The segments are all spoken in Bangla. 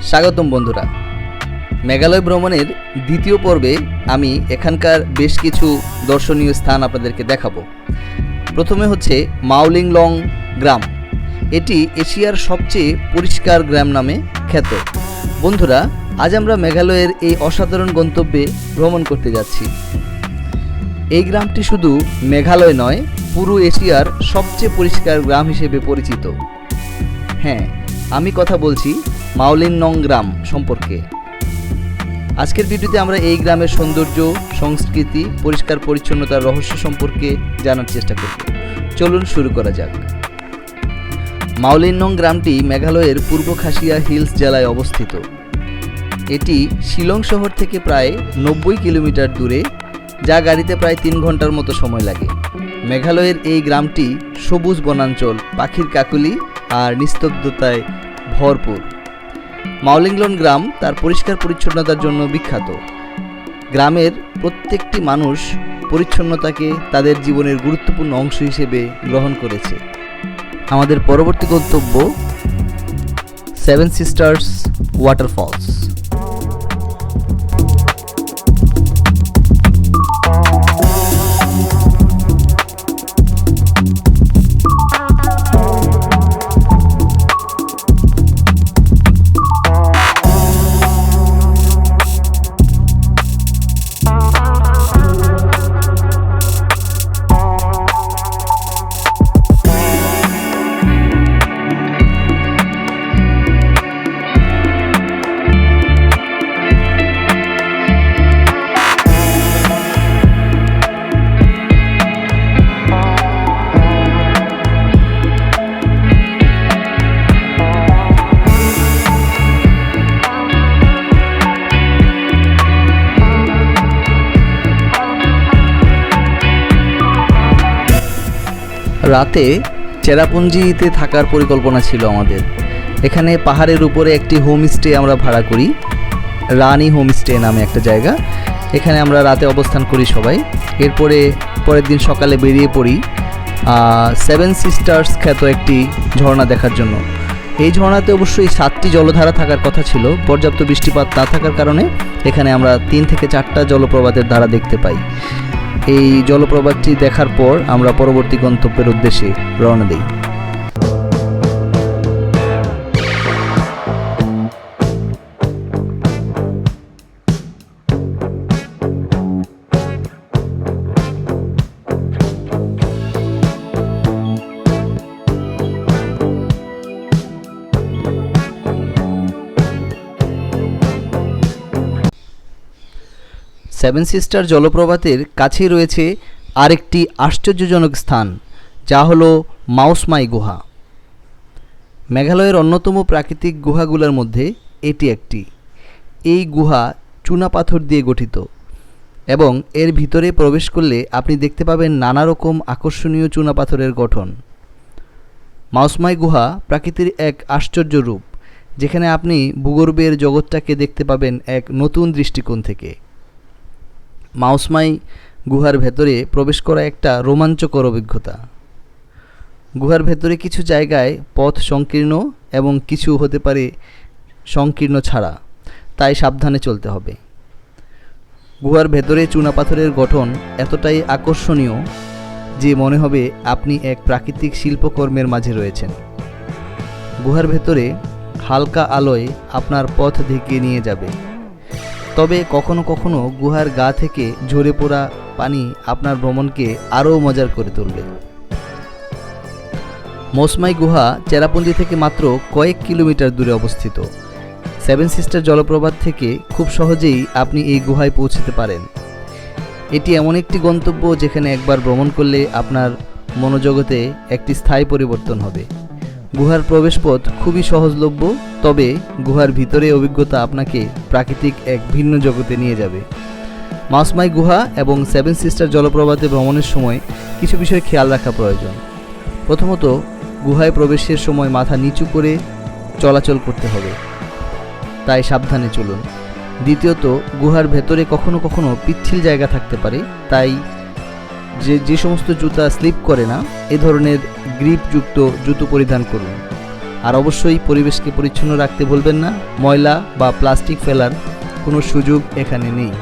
স্বাগতম বন্ধুরা। মেঘালয় ভ্রমণের দ্বিতীয় পর্বে আমি এখানকার বেশ কিছু দর্শনীয় স্থান আপনাদেরকে দেখাবো। প্রথমে হচ্ছে মাওলিংলং গ্রাম। এটি এশিয়ার সবচেয়ে পরিষ্কার গ্রাম নামে খ্যাত। বন্ধুরা, আজ আমরা মেঘালয়ের এই অসাধারণ গন্তব্যে ভ্রমণ করতে যাচ্ছি। এই গ্রামটি শুধু মেঘালয় নয়, পুরো এশিয়ার সবচেয়ে পরিষ্কার গ্রাম হিসেবে পরিচিত। হ্যাঁ, আমি কথা বলছি মাওলিংলং গ্রাম সম্পর্কে। আজকের ভিডিওতে আমরা এই গ্রামের সৌন্দর্য, সংস্কৃতি, পরিষ্কার পরিচ্ছন্নতার রহস্য সম্পর্কে জানার চেষ্টা করব। চলুন শুরু করা যাক। মাওলিংলং গ্রামটি মেঘালয়ের পূর্ব খাসিয়া হিলস জেলায় অবস্থিত। এটি শিলং শহর থেকে প্রায় 90 কিলোমিটার দূরে, যা গাড়িতে প্রায় 3 ঘন্টার মতো সময় লাগে। মেঘালয়ের এই গ্রামটি সবুজ বনাঞ্চল, পাখির কাকলি আর নিস্তব্ধতায় ভরপুর। মাওলিংলং গ্রাম তার পরিষ্কার পরিচ্ছন্নতার জন্য বিখ্যাত। গ্রামের প্রত্যেকটি মানুষ পরিচ্ছন্নতাকে তাদের জীবনের গুরুত্বপূর্ণ অংশ হিসেবে গ্রহণ করেছে। আমাদের পরবর্তী গন্তব্য 7 সিস্টার্স ওয়াটারফলস। রাতে চেরাপুঞ্জিতে থাকার পরিকল্পনা ছিল আমাদের। এখানে পাহাড়ের উপরে একটি হোমস্টে আমরা ভাড়া করি, রানী হোমস্টে নামে একটা জায়গা। এখানে আমরা রাতে অবস্থান করি সবাই। এরপরে পরের দিন সকালে বেরিয়ে পড়ি 7 সিস্টার্স খ্যাত একটি ঝর্ণা দেখার জন্য। এই ঝর্ণাতে অবশ্যই 7টি জলধারা থাকার কথা ছিল। পর্যাপ্ত বৃষ্টিপাত না থাকার কারণে এখানে আমরা 3 থেকে 4টা জলপ্রপাতের ধারা দেখতে পাই। এই জলপ্রপাতটি দেখার পর আমরা পরবর্তী গন্তব্যের উদ্দেশ্যে রওনা দিই। সেভেন সিস্টার জলপ্রপাতের কাছেই রয়েছে আরেকটি আশ্চর্যজনক স্থান, যা হলো মাউসমাই গুহা। মেঘালয়ের অন্যতম প্রাকৃতিক গুহাগুলোর মধ্যে এটি একটি। এই গুহা চুনা পাথর দিয়ে গঠিত এবং এর ভিতরে প্রবেশ করলে আপনি দেখতে পাবেন নানা রকম আকর্ষণীয় চুনা পাথরের গঠন। মাউসমাই গুহা প্রকৃতির এক আশ্চর্য রূপ, যেখানে আপনি ভূগর্ভের জগৎটাকে দেখতে পাবেন এক নতুন দৃষ্টিকোণ থেকে। মাউসমাই গুহার ভেতরে প্রবেশ করা একটা রোমাঞ্চকর অভিজ্ঞতা। গুহার ভেতরে কিছু জায়গায় পথ সংকীর্ণ এবং কিছু হতে পারে সংকীর্ণ ছাড়া, তাই সাবধানে চলতে হবে। গুহার ভেতরে চুনাপাথরের গঠন এতটাই আকর্ষণীয় যে মনে হবে আপনি এক প্রাকৃতিক শিল্পকর্মের মাঝে রয়েছেন। গুহার ভেতরে হালকা আলোয় আপনার পথ দেখিয়ে নিয়ে যাবে, তবে কখনো কখনো গুহার গা থেকে ঝরে পড়া পানি আপনার ভ্রমণকে আরও মজার করে তুলবে। মাউসমাই গুহা চেরাপুঞ্জি থেকে মাত্র কয়েক কিলোমিটার দূরে অবস্থিত। 7 সিস্টার জলপ্রপাত থেকে খুব সহজেই আপনি এই গুহায় পৌঁছতে পারেন। এটি এমন একটি গন্তব্য যেখানে একবার ভ্রমণ করলে আপনার মনোজগতে একটি স্থায়ী পরিবর্তন হবে। গুহার প্রবেশপথ খুবই সহজলভ্য, তবে গুহার ভিতরে অভিজ্ঞতা আপনাকে প্রাকৃতিক এক ভিন্ন জগতে নিয়ে যাবে। মাউসমাই গুহা এবং 7 সিস্টার জলপ্রপাতে ভ্রমণের সময় কিছু বিষয় খেয়াল রাখা প্রয়োজন। প্রথমত, গুহায় প্রবেশের সময় মাথা নিচু করে চলাচল করতে হবে, তাই সাবধানে চলুন। দ্বিতীয়ত, গুহার ভেতরে কখনো কখনো পিচ্ছিল জায়গা থাকতে পারে, তাই যে সমস্ত জুতা স্লিপ করে না এ ধরনের গ্রিপযুক্ত জুতো পরিধান করুন। আর অবশ্যই পরিবেশকে পরিচ্ছন্ন রাখতে ভুলবেন না। ময়লা বা প্লাস্টিক ফেলার কোনো সুযোগ এখানে নেই।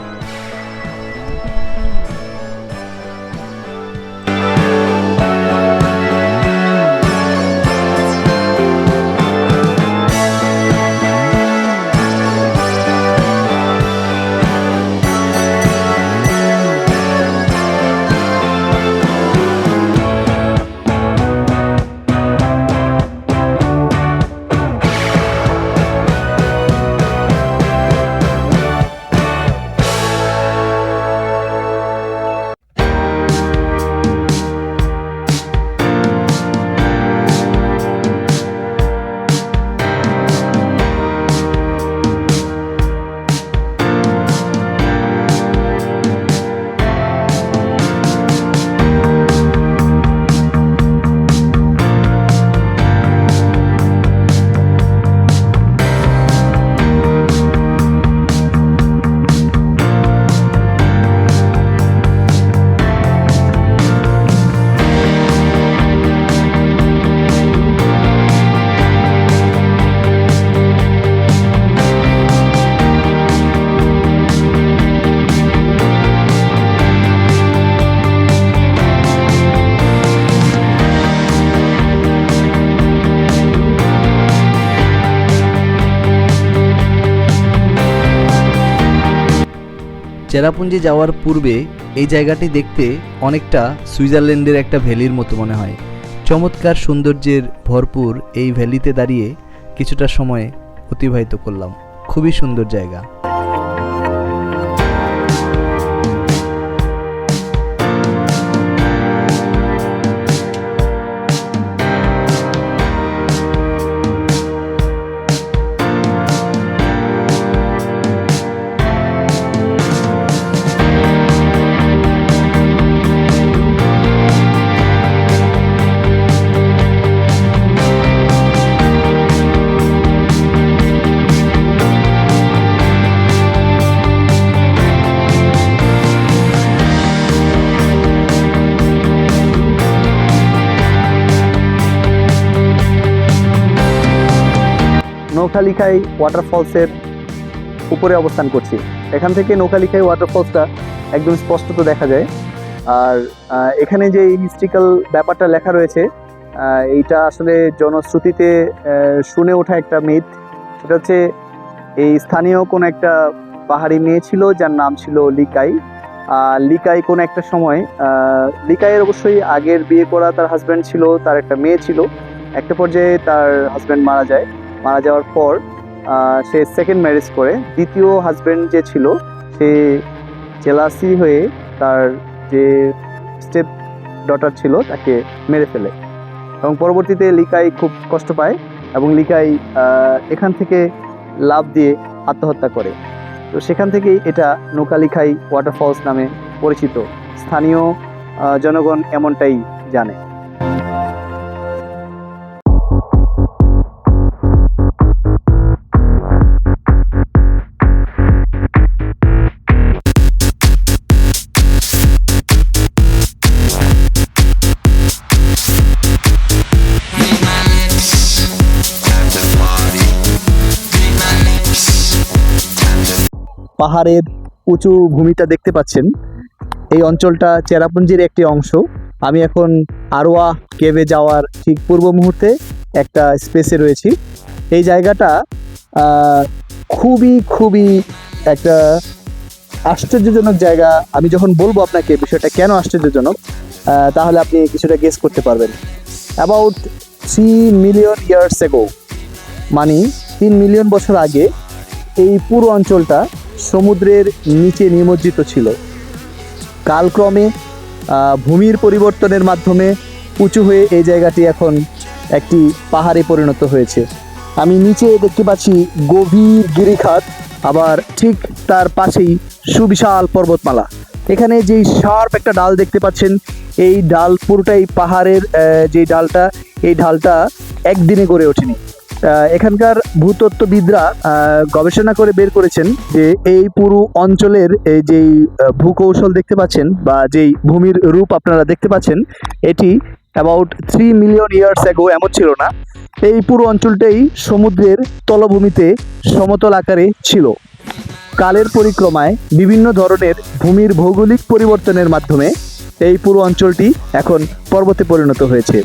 চেরাপুঞ্জি যাওয়ার পূর্বে এই জায়গাটি দেখতে অনেকটা সুইজারল্যান্ডের একটা ভ্যালির মতো মনে হয়। চমৎকার সৌন্দর্যের ভরপুর এই ভ্যালিতে দাঁড়িয়ে কিছুটা সময় অতিবাহিত করলাম। খুবই সুন্দর জায়গা। নৌখালিখাই ওয়াটারফলসের উপরে অবস্থান করছি। এখান থেকে নৌখালিখাই ওয়াটারফলসটা একদম স্পষ্টত দেখা যায়। আর এখানে যে হিস্ট্রিক্যাল ব্যাপারটা লেখা রয়েছে, এইটা আসলে জনশ্রুতিতে শুনে ওঠা একটা মিথ। সেটা হচ্ছে এই স্থানীয় কোনো একটা পাহাড়ি মেয়ে ছিল যার নাম ছিল লিকাই। লিকাই কোনো একটা সময়, লিকাইয়ের অবশ্যই আগের বিয়ে করা তার হাজব্যান্ড ছিল, তার একটা মেয়ে ছিল। একটা পর্যায়ে তার হাজব্যান্ড মারা যায়। মারা যাওয়ার পর সে সেকেন্ড ম্যারেজ করে। দ্বিতীয় হাজব্যান্ড যে ছিল সে জেলাসি হয়ে তার যে স্টেপ ডটার ছিল তাকে মেরে ফেলে, এবং পরবর্তীতে লিকাই খুব কষ্ট পায় এবং লিকাই এখান থেকে লাফ দিয়ে আত্মহত্যা করে। তো সেখান থেকেই এটা নৌখালিখাই ওয়াটারফলস নামে পরিচিত। স্থানীয় জনগণ এমনটাই জানে। পাহাড়ের উঁচু ভূমিটা দেখতে পাচ্ছেন, এই অঞ্চলটা চেরাপুঞ্জির একটি অংশ। আমি এখন আরোয়া কেভে যাওয়ার ঠিক পূর্ব মুহূর্তে একটা স্পেসে রয়েছি। এই জায়গাটা খুবই খুবই একটা আশ্চর্যজনক জায়গা। আমি যখন বলবো আপনাকে বিষয়টা কেন আশ্চর্যজনক, তাহলে আপনি কিছুটা গেস করতে পারবেন। অ্যাবাউট 3 মিলিয়ন ইয়ার্স এগো, মানে 3 মিলিয়ন বছর আগে এই পুরো অঞ্চলটা সমুদ্রের নিচে নিমজ্জিত ছিল। কালক্রমে ভূমির পরিবর্তনের মাধ্যমে উঁচু হয়ে এই জায়গাটি এখন একটি পাহাড়ে পরিণত হয়েছে। আমি নিচে দেখতে পাচ্ছি গভীর গিরিখাত, আবার ঠিক তার পাশেই সুবিশাল পর্বতমালা। এখানে যেই শার্প একটা ডাল দেখতে পাচ্ছেন, এই ডাল পুরোটাই পাহাড়ের যে ডালটা, এই ডালটা একদিনে গড়ে ওঠেনি। এখানকার ভূতত্ত্ববিদরা গবেষণা করে বের করেছেন যে এই পুরো অঞ্চলের এই যেই ভূকৌশল দেখতে পাচ্ছেন বা যেই ভূমির রূপ আপনারা দেখতে পাচ্ছেন, এটি অ্যাবাউট 3 মিলিয়ন ইয়ার্স অ্যাগো এমন ছিল না। এই পুরো অঞ্চলটাই সমুদ্রের তলভূমিতে সমতল আকারে ছিল। কালের পরিক্রমায় বিভিন্ন ধরনের ভূমির ভৌগোলিক পরিবর্তনের মাধ্যমে এই পুরো অঞ্চলটি এখন পর্বতে পরিণত হয়েছে।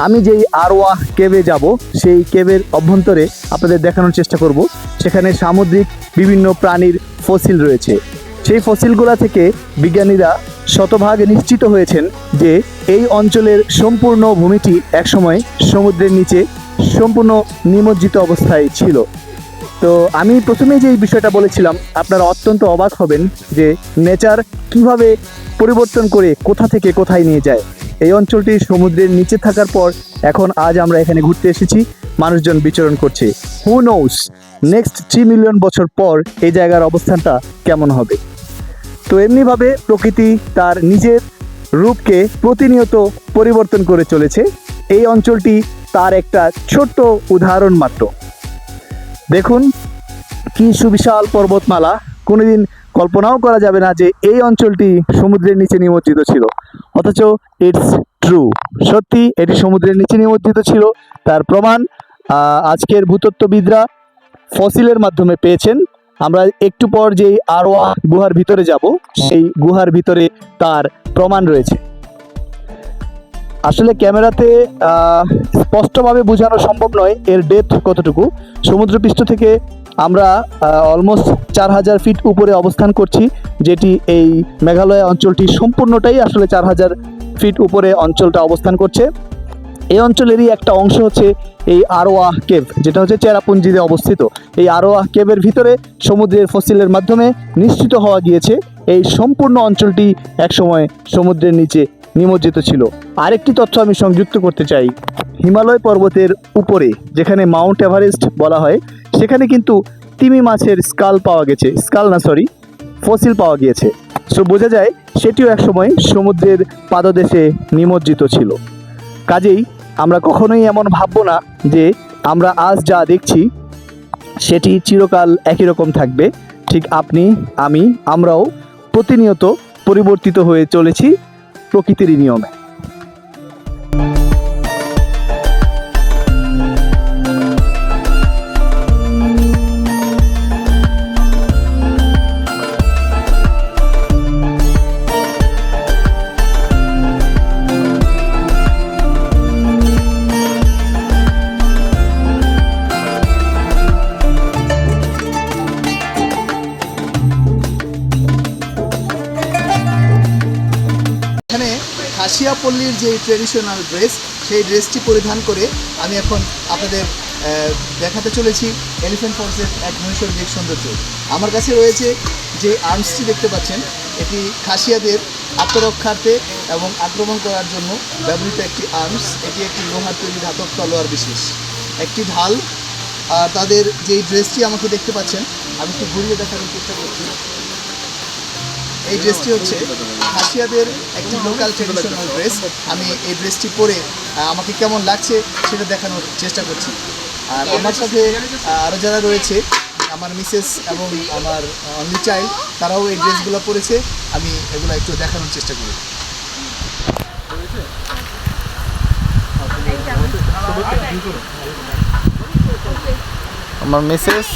আমি যেই আরওয়াহ কেভে যাব, সেই কেভের অভ্যন্তরে আপনাদের দেখানোর চেষ্টা করব। সেখানে সামুদ্রিক বিভিন্ন প্রাণীর ফসিল রয়েছে। সেই ফসিলগুলো থেকে বিজ্ঞানীরা শতভাগ নিশ্চিত হয়েছেন যে এই অঞ্চলের সম্পূর্ণ ভূমিটি একসময় সমুদ্রের নিচে সম্পূর্ণ নিমজ্জিত অবস্থায় ছিল। তো আমি প্রথমেই যে এই বিষয়টা বলেছিলাম, আপনারা অত্যন্ত অবাক হবেন যে নেচার কিভাবে পরিবর্তন করে কোথা থেকে কোথায় নিয়ে যায়। এই অঞ্চলটি সমুদ্রের নিচে থাকার পর এখন আজ আমরা এখানে ঘুরতে এসেছি, মানুষজন বিচরণ করছে। হু নোস নেক্সট 3 মিলিয়ন বছর পর এই জায়গার অবস্থানটা কেমন হবে। তো এমনিভাবে প্রকৃতি তার নিজের রূপকে প্রতিনিয়ত পরিবর্তন করে চলেছে। এই অঞ্চলটি তার একটা ছোট্ট উদাহরণ মাত্র। দেখুন কি সুবিশাল পর্বতমালা। কোনোদিন কল্পনাও করা যাবে না যে এই অঞ্চলটি সমুদ্রের নিচে নিমজ্জিত ছিল, অথচ ইটস ট্রু, সত্যি এটি সমুদ্রের নিচে নিমজ্জিত ছিল। তার প্রমাণ আজকের ভূতত্ত্ববিদরা ফসিলের মাধ্যমে পেয়েছেন। আমরা একটু পর যেই আরওয়াহ গুহার ভিতরে যাব, সেই গুহার ভিতরে তার প্রমাণ রয়েছে। আসলে ক্যামেরাতে স্পষ্টভাবে বোঝানো সম্ভব নয় এর ডেপথ কতটুকু। সমুদ্রপৃষ্ঠ থেকে আমরা অলমোস্ট 4000 ফিট উপরে অবস্থান করছি, যেটি এই মেঘালয় অঞ্চলটি সম্পূর্ণটাই আসলে 4000 ফিট উপরে অঞ্চলটা অবস্থান করছে। এই অঞ্চলেরই একটা অংশ হচ্ছে এই আরওয়াহ কেভ, যেটা হচ্ছে চেরাপুঞ্জিতে অবস্থিত। এই আরওয়াহ কেভের ভিতরে সমুদ্রের ফসিলের মাধ্যমে নিশ্চিত হওয়া গিয়েছে এই সম্পূর্ণ অঞ্চলটি একসময় সমুদ্রের নিচে নিমজ্জিত ছিল। আরেকটি তথ্য আমি সংযুক্ত করতে চাই। হিমালয় পর্বতের উপরে, যেখানে মাউন্ট এভারেস্ট বলা হয়, সেখানে কিন্তু তিমি মাছের ফসিল পাওয়া গিয়েছে। সো বোঝা যায় সেটিও একসময় সমুদ্রের পাদদেশে নিমজ্জিত ছিল। কাজেই আমরা কখনোই এমন ভাববো না যে আমরা আজ যা দেখছি সেটি চিরকাল একই রকম থাকবে। ঠিক আপনি, আমি, আমরাও প্রতিনিয়ত পরিবর্তিত হয়ে চলেছি প্রকৃতির নিয়মে। এখানে খাসিয়া পল্লীর যে ট্রেডিশনাল ড্রেস, সেই ড্রেসটি পরিধান করে আমি এখন আপনাদের দেখাতে চলেছি এলিফ্যান্ট ফলসের এক নৈসর্গিক সৌন্দর্য। আমার কাছে রয়েছে যে আর্মসটি দেখতে পাচ্ছেন, এটি খাসিয়াদের আত্মরক্ষার্থে এবং আক্রমণ করার জন্য ব্যবহৃত একটি আর্মস। এটি একটি লোহার তৈরি ধাতব তলোয়ার বিশেষ একটি ঢাল। আর তাদের যেই ড্রেসটি আমাকে দেখতে পাচ্ছেন, আমি একটু ঘুরিয়ে দেখানোর চেষ্টা করছি। এই ড্রেসটি হচ্ছে খাসিয়াদের একটি লোকাল ট্রেডিশনাল ড্রেস। আমি এই ড্রেসটি পরে আমাকে কেমন লাগছে সেটা দেখানোর চেষ্টা করছি। আর আমার সাথে আরও যারা রয়েছে, আমার মিসেস এবং আমার অনলি চাইল্ড, তারাও এই ড্রেসগুলো পরেছে। আমি এগুলো একটু দেখানোর চেষ্টা করি। আমার মিসেস